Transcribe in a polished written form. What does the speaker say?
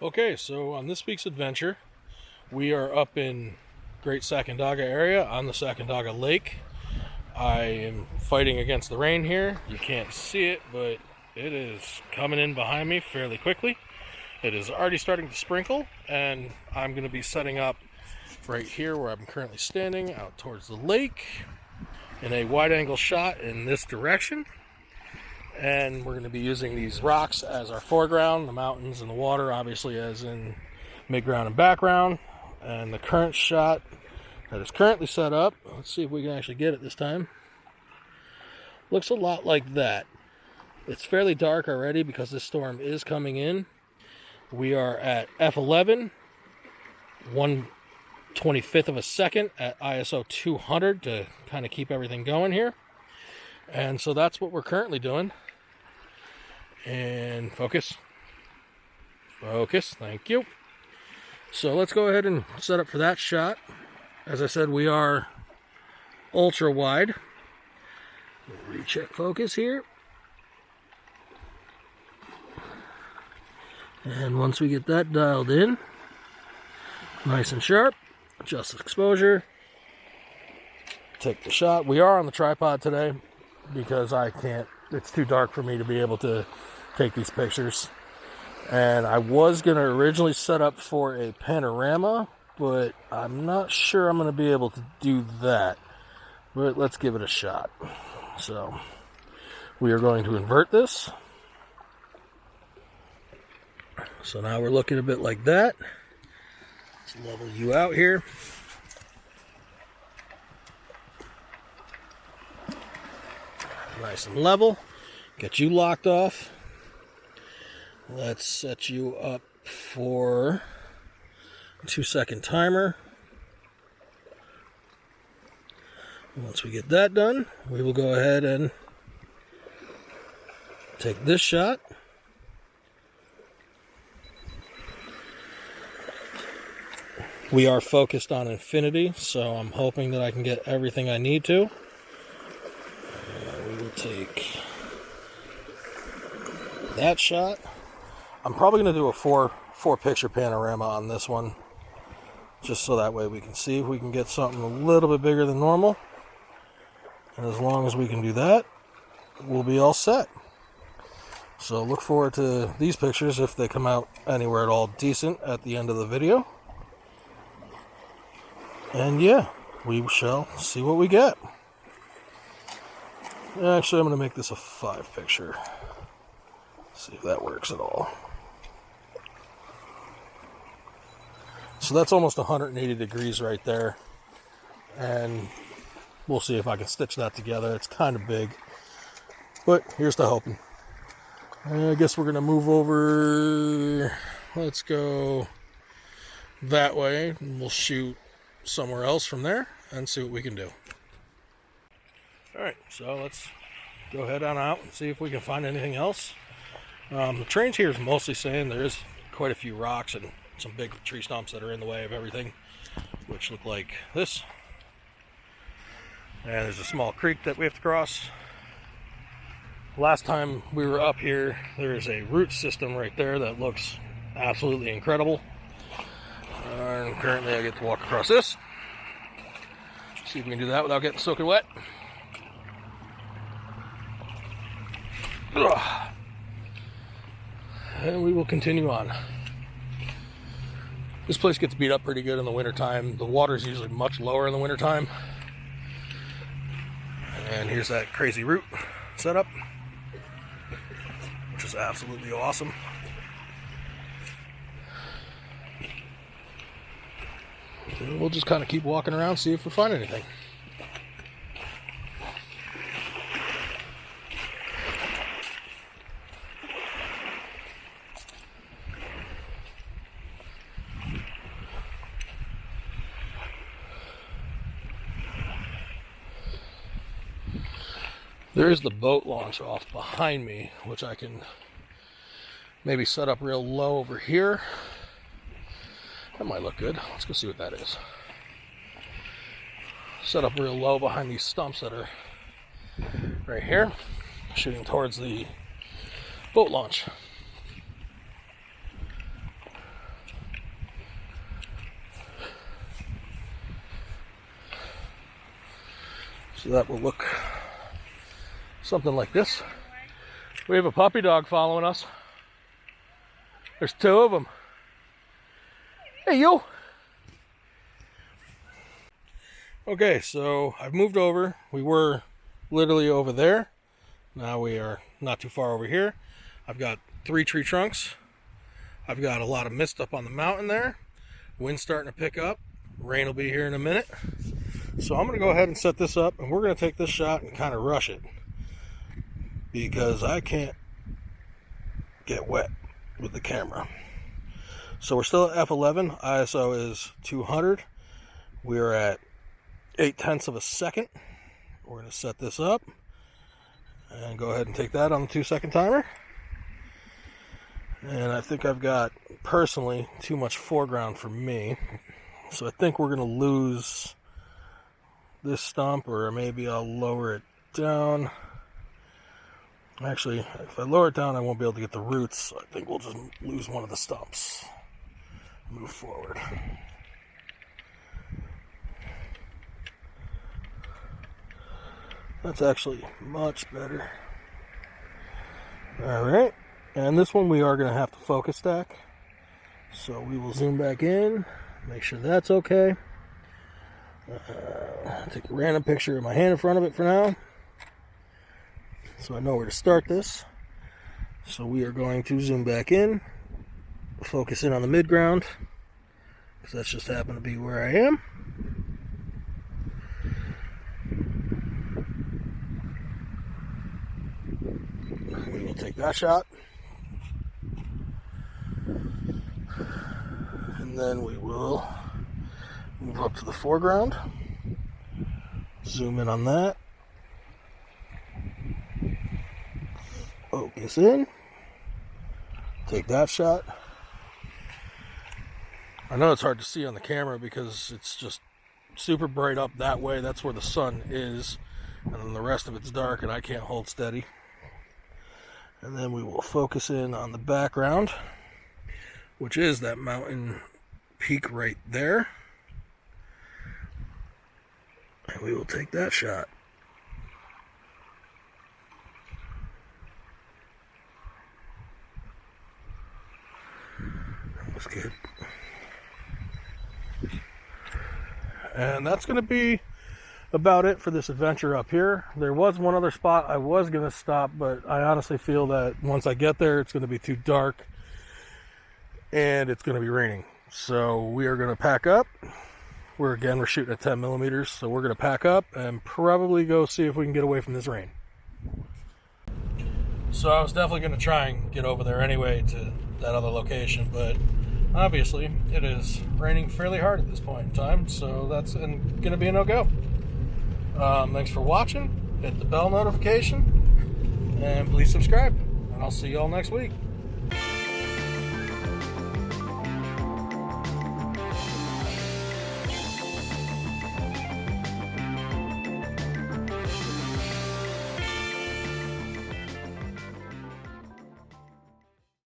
Okay, so on this week's adventure, we are up in Great Sacandaga area on the Sacandaga Lake. I am fighting against the rain here. You can't see it, but it is coming in behind me fairly quickly. It is already starting to sprinkle, and I'm going to be setting up right here where I'm currently standing out towards the lake in a wide angle shot in this direction. And we're going to be using these rocks as our foreground, the mountains and the water obviously as in midground and background. And the current shot that is currently set up, let's see if we can actually get it this time, looks a lot like that. It's fairly dark already because this storm is coming in. We are at f11, 1/25 of a second at ISO 200 to kind of keep everything going here. And so that's what we're currently doing. And focus, thank you. So let's go ahead and set up for that shot. As I said, we are ultra wide. Recheck focus here. And once we get that dialed in, nice and sharp, adjust exposure, take the shot. We are on the tripod today because it's too dark for me to be able to take these pictures. And I was going to originally set up for a panorama, but I'm not sure I'm going to be able to do that. But let's give it a shot. So we are going to invert this. So now we're looking a bit like that. Let's level you out here. Nice and level. Get you locked off. Let's set you up for a 2-second timer. Once we get that done, we will go ahead and take this shot. We are focused on infinity, so I'm hoping that I can get everything I need to. We will take that shot. I'm probably going to do a four picture panorama on this one, just so that way we can see if we can get something a little bit bigger than normal. And as long as we can do that, we'll be all set. So look forward to these pictures if they come out anywhere at all decent at the end of the video. And yeah, we shall see what we get. Actually, I'm going to make this a 5 picture. See if that works at all. So that's almost 180 degrees right there. And we'll see if I can stitch that together. It's kind of big, but here's to hoping. I guess we're going to move over. Let's go that way, and we'll shoot somewhere else from there and see what we can do. Alright, so let's go head on out and see if we can find anything else. The terrain here is mostly sand. There is quite a few rocks and some big tree stumps that are in the way of everything, which look like this. And there's a small creek that we have to cross. Last time we were up here, there's a root system right there that looks absolutely incredible. And currently I get to walk across this. See if we can do that without getting soaking wet. Ugh. And we will continue on. This place gets beat up pretty good in the wintertime. The water is usually much lower in the wintertime. And here's that crazy route setup, which is absolutely awesome. And we'll just kind of keep walking around, see if we find anything. There is the boat launch off behind me, which I can maybe set up real low over here. That might look good. Let's go see what that is. Set up real low behind these stumps that are right here, shooting towards the boat launch. So that will look something like this. We have a puppy dog following us. There's two of them. Hey, you. Okay, so I've moved over. We were literally over there. Now we are not too far over here. I've got 3 tree trunks. I've got a lot of mist up on the mountain there. Wind's starting to pick up. Rain will be here in a minute. So I'm going to go ahead and set this up, and we're going to take this shot and kind of rush it, because I can't get wet with the camera. So we're still at f11. ISO is 200. We're at 0.8 of a second. We're going to set this up and go ahead and take that on the 2-second timer. And I think I've got, personally, too much foreground for me. So I think we're going to lose this stump, or maybe I'll lower it down. Actually, if I lower it down, I won't be able to get the roots. So I think we'll just lose one of the stumps. Move forward. That's actually much better. Alright, and this one we are going to have to focus stack. So we will zoom back in, make sure that's okay. Take a random picture of my hand in front of it for now, so I know where to start this. So we are going to zoom back in, focus in on the mid-ground, because that's just happened to be where I am. We will take that shot, and then we will move up to the foreground, zoom in on that, focus in, take that shot. I know it's hard to see on the camera because it's just super bright up that way. That's where the sun is, and then the rest of it's dark and I can't hold steady. And then we will focus in on the background, which is that mountain peak right there. And we will take that shot. That was good. And that's going to be about it for this adventure up here. There was one other spot I was going to stop, but I honestly feel that once I get there, it's going to be too dark and it's going to be raining. So we are going to pack up. We're shooting at 10 millimeters, so we're going to pack up and probably go see if we can get away from this rain. So I was definitely going to try and get over there anyway to that other location, but obviously it is raining fairly hard at this point in time, so that's going to be a no-go. Thanks for watching. Hit the bell notification and please subscribe, and I'll see you all next week.